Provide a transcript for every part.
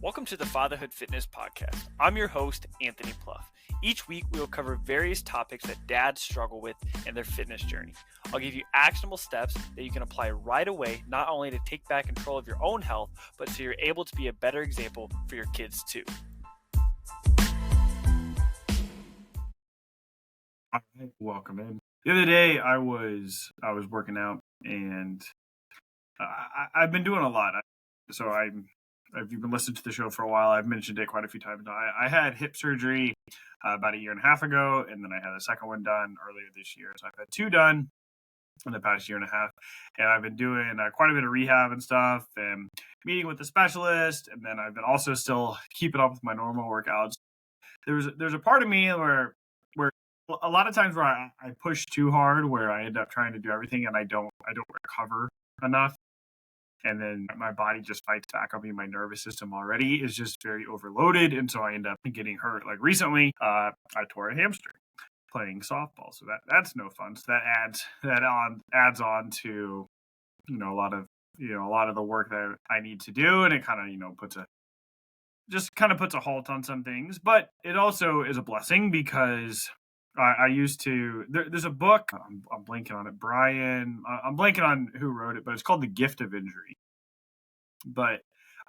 Welcome to the Fatherhood Fitness Podcast. I'm your host, Anthony Pluff. Each week, we will cover various topics that dads struggle with in their fitness journey. I'll give you actionable steps that you can apply right away, not only to take back control of your own health, but so you're able to be a better example for your kids too. All right, welcome in. The other day, I was working out, and I've been doing a lot. If you've been listening to the show for a while, I've mentioned it quite a few times now. I had hip surgery about a year and a half ago, and then I had a second one done earlier this year. So I've had two done in the past year and a half, and I've been doing quite a bit of rehab and stuff, and meeting with the specialist, and then I've been also still keeping up with my normal workouts. There's a part of me where a lot of times where I push too hard, where I end up trying to do everything and I don't recover enough. And then my body just fights back on me. My nervous system already is just very overloaded. And so I end up getting hurt. Like recently, I tore a hamstring playing softball. So that's no fun. So that adds on to, a lot of the work that I need to do. And it kind of, puts a halt on some things. But it also is a blessing because I used to, there's a book, I'm blanking on it, I'm blanking on who wrote it, but it's called The Gift of Injury. But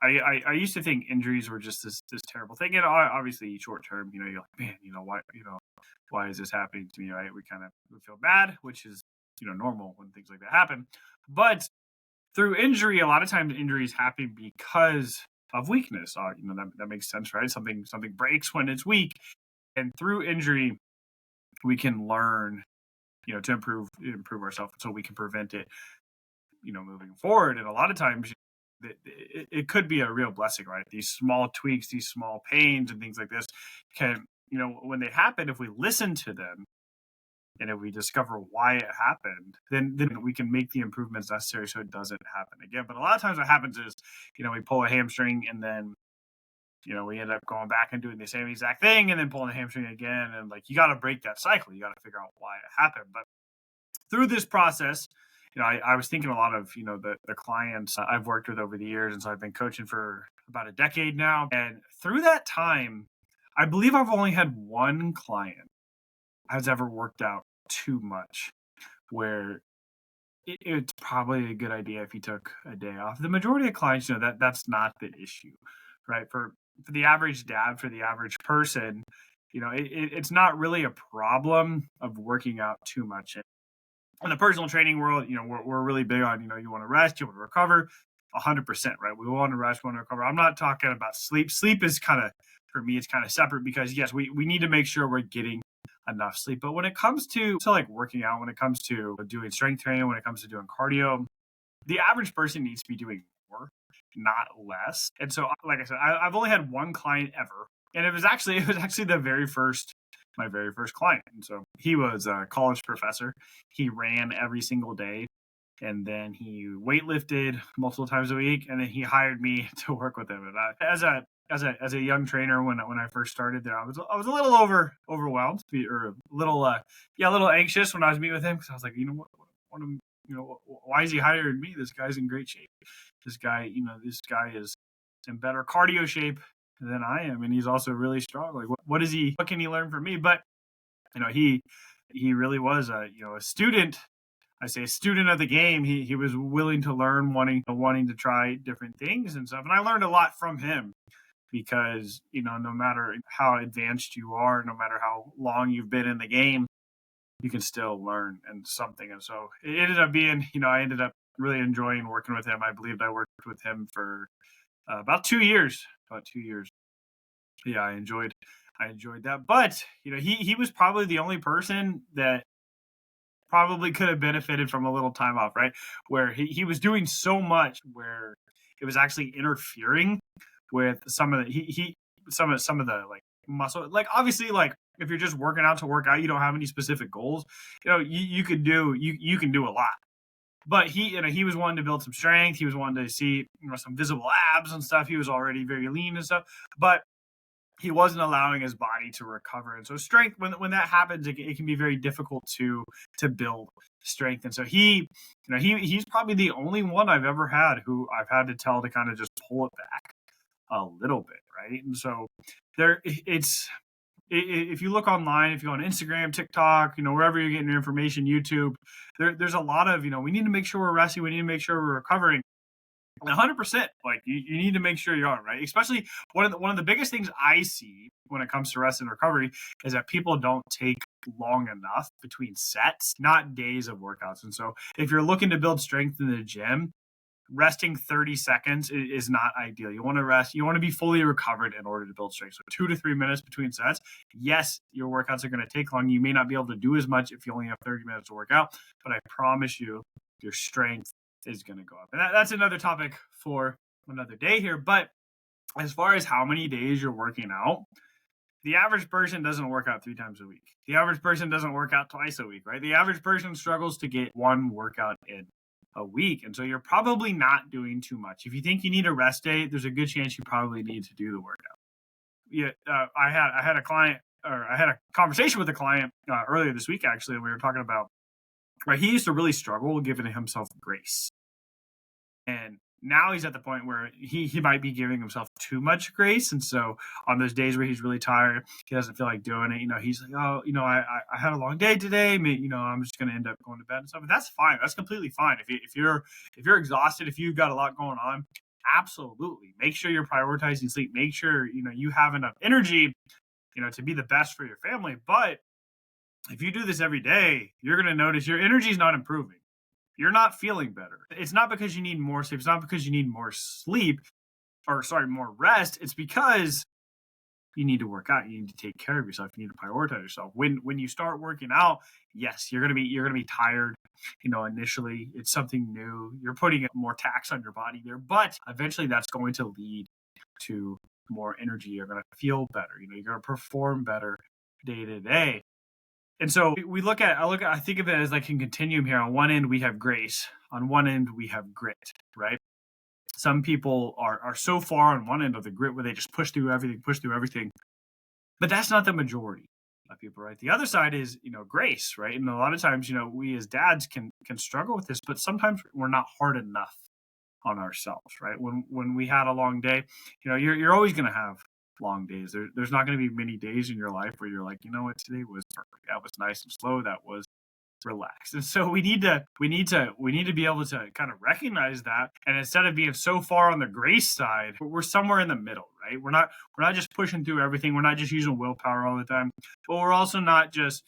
I used to think injuries were just this terrible thing. And obviously short term, you're like, man, why is this happening to me, right? We feel bad, which is, normal when things like that happen. But through injury, a lot of times injuries happen because of weakness. That makes sense, right? Something breaks when it's weak. And through injury, we can learn, to improve ourselves so we can prevent it, moving forward. And a lot of times it could be a real blessing, right? These small tweaks, these small pains and things like this can, when they happen, if we listen to them and if we discover why it happened, then we can make the improvements necessary so it doesn't happen again. But a lot of times what happens is, we pull a hamstring and then we end up going back and doing the same exact thing and then pulling the hamstring again. And you got to break that cycle. You got to figure out why it happened. But through this process, I was thinking a lot of, the clients I've worked with over the years. And so I've been coaching for about a decade now. And through that time, I believe I've only had one client has ever worked out too much where it's probably a good idea if he took a day off. The majority of clients, that's not the issue, right? For the average dad, for the average person, it's not really a problem of working out too much. In the personal training world, we're really big on, you want to rest, you want to recover 100%, right? We want to rest, we want to recover. I'm not talking about sleep. Sleep is for me, it's kind of separate because yes, we need to make sure we're getting enough sleep. But when it comes to working out, when it comes to doing strength training, when it comes to doing cardio, the average person needs to be doing more, not less. And so, like I said, I've only had one client ever, and it was actually my very first client. And so he was a college professor. He ran every single day, and then he weightlifted multiple times a week, and then he hired me to work with him. And as a young trainer, when I first started there, I was a little overwhelmed or a little anxious when I was meeting with him because I was like, why is he hiring me? This guy's in great shape. This guy is in better cardio shape than I am, and he's also really strong. Like, what can he learn from me? But he really was a student. I say a student of the game. He was willing to learn, wanting to try different things and stuff. And I learned a lot from him because no matter how advanced you are, no matter how long you've been in the game, you can still learn and something. And so it ended up being, I ended up really enjoying working with him. I believed I worked with him for about 2 years. Yeah, I enjoyed that. But, he was probably the only person that probably could have benefited from a little time off, right? Where he was doing so much where it was actually interfering with some of the muscle, obviously, if you're just working out to work out, you don't have any specific goals, you can do a lot. But he was wanting to build some strength. He was wanting to see some visible abs and stuff. He was already very lean and stuff, but he wasn't allowing his body to recover. And so strength, when that happens, it can be very difficult to build strength. And so he's probably the only one I've ever had who I've had to tell to kind of just pull it back a little bit, right? And so if you look online, if you go on Instagram, TikTok, wherever you're getting your information, YouTube, there's a lot of, we need to make sure we're resting. We need to make sure we're recovering. 100%. Like you need to make sure you are, right. Especially one of the biggest things I see when it comes to rest and recovery is that people don't take long enough between sets, not days of workouts. And so if you're looking to build strength in the gym, resting 30 seconds is not ideal. You want to rest. You want to be fully recovered in order to build strength. So 2 to 3 minutes between sets. Yes, your workouts are going to take long. You may not be able to do as much if you only have 30 minutes to work out, but I promise you, your strength is going to go up. And that's another topic for another day here. But as far as how many days you're working out, the average person doesn't work out 3 times a week. The average person doesn't work out twice a week, right? The average person struggles to get one workout in a week. And so you're probably not doing too much. If you think you need a rest day, there's a good chance you probably need to do the workout. Yeah, I had a client, or I had a conversation with a client earlier this week, actually, and we were talking about, right, he used to really struggle giving himself grace. And now he's at the point where he might be giving himself too much grace. And so on those days where he's really tired, he doesn't feel like doing it, he's like, oh, I had a long day today. I'm just going to end up going to bed and stuff. And that's fine. That's completely fine. If you're exhausted, if you've got a lot going on, absolutely make sure you're prioritizing sleep. Make sure, you have enough energy, to be the best for your family. But if you do this every day, you're going to notice your energy is not improving. You're not feeling better. It's not because you need more sleep. It's not because you need more more rest. It's because you need to work out. You need to take care of yourself. You need to prioritize yourself. When you start working out, yes, you're gonna be tired. Initially, it's something new. You're putting more tax on your body there, but eventually that's going to lead to more energy. You're gonna feel better. You're gonna perform better day to day. And so I think of it as like a continuum here. On one end, we have grace. On one end, we have grit, right? Some people are so far on one end of the grit where they just push through everything. But that's not the majority of people, right? The other side is, grace, right? And a lot of times, we as dads can struggle with this, but sometimes we're not hard enough on ourselves, right? When we had a long day, you're always going to have long days. There's not going to be many days in your life where you're like, what, today was perfect. That was nice and slow. That was relaxed. And so we need to be able to kind of recognize that. And instead of being so far on the grace side, we're somewhere in the middle, right? We're not just pushing through everything. We're not just using willpower all the time, but we're also not just,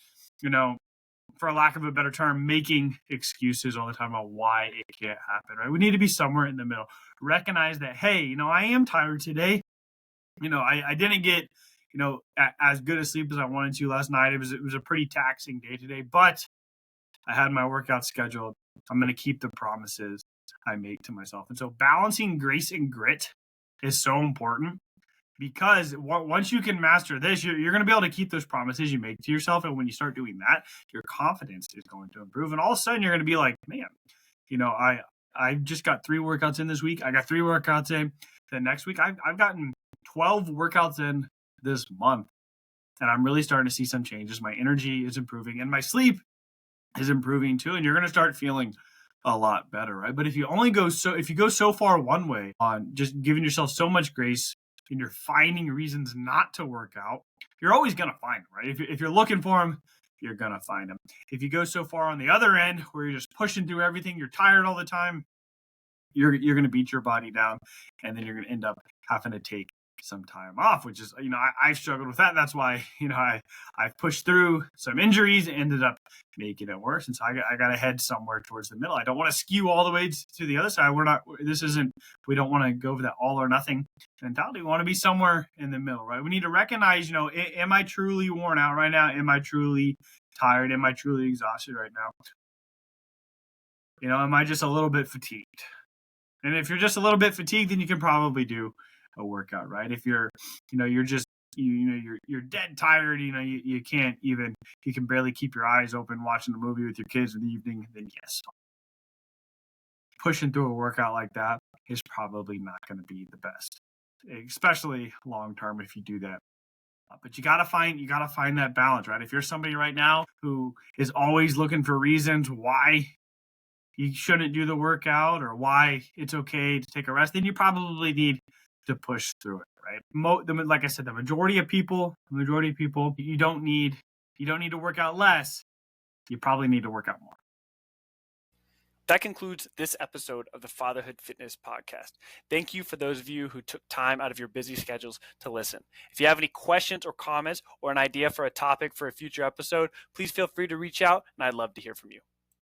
for lack of a better term, making excuses all the time about why it can't happen, right? We need to be somewhere in the middle. Recognize that, hey, I am tired today. I didn't get, as good a sleep as I wanted to last night. It was a pretty taxing day today, but I had my workout scheduled. I'm going to keep the promises I make to myself. And so balancing grace and grit is so important, because once you can master this, you're going to be able to keep those promises you make to yourself. And when you start doing that, your confidence is going to improve. And all of a sudden you're going to be like, man, I just got 3 workouts in this week. I got 3 workouts in the next week. I've gotten 12 workouts in this month, and I'm really starting to see some changes. My energy is improving and my sleep is improving too. And you're going to start feeling a lot better, right? But if you go so far one way on just giving yourself so much grace and you're finding reasons not to work out, you're always going to find them, right? If you're looking for them, you're going to find them. If you go so far on the other end where you're just pushing through everything, you're tired all the time, you're going to beat your body down, and then you're going to end up having to take some time off, which is, I've struggled with that. That's why, I've pushed through some injuries and ended up making it worse. And so I got to head somewhere towards the middle. I don't want to skew all the way to the other side. We don't want to go for that all or nothing mentality. We want to be somewhere in the middle, right? We need to recognize, am I truly worn out right now? Am I truly tired? Am I truly exhausted right now? Am I just a little bit fatigued? And if you're just a little bit fatigued, then you can probably do a workout, right? If you're dead tired, you can barely keep your eyes open watching the movie with your kids in the evening, then yes, pushing through a workout like that is probably not going to be the best, especially long term if you do that. But you gotta find that balance, right? If you're somebody right now who is always looking for reasons why you shouldn't do the workout or why it's okay to take a rest, then you probably need to push through it, right? Like I said, the majority of people, you don't need to work out less. You probably need to work out more. That concludes this episode of the Fatherhood Fitness Podcast. Thank you for those of you who took time out of your busy schedules to listen. If you have any questions or comments or an idea for a topic for a future episode, please feel free to reach out, and I'd love to hear from you.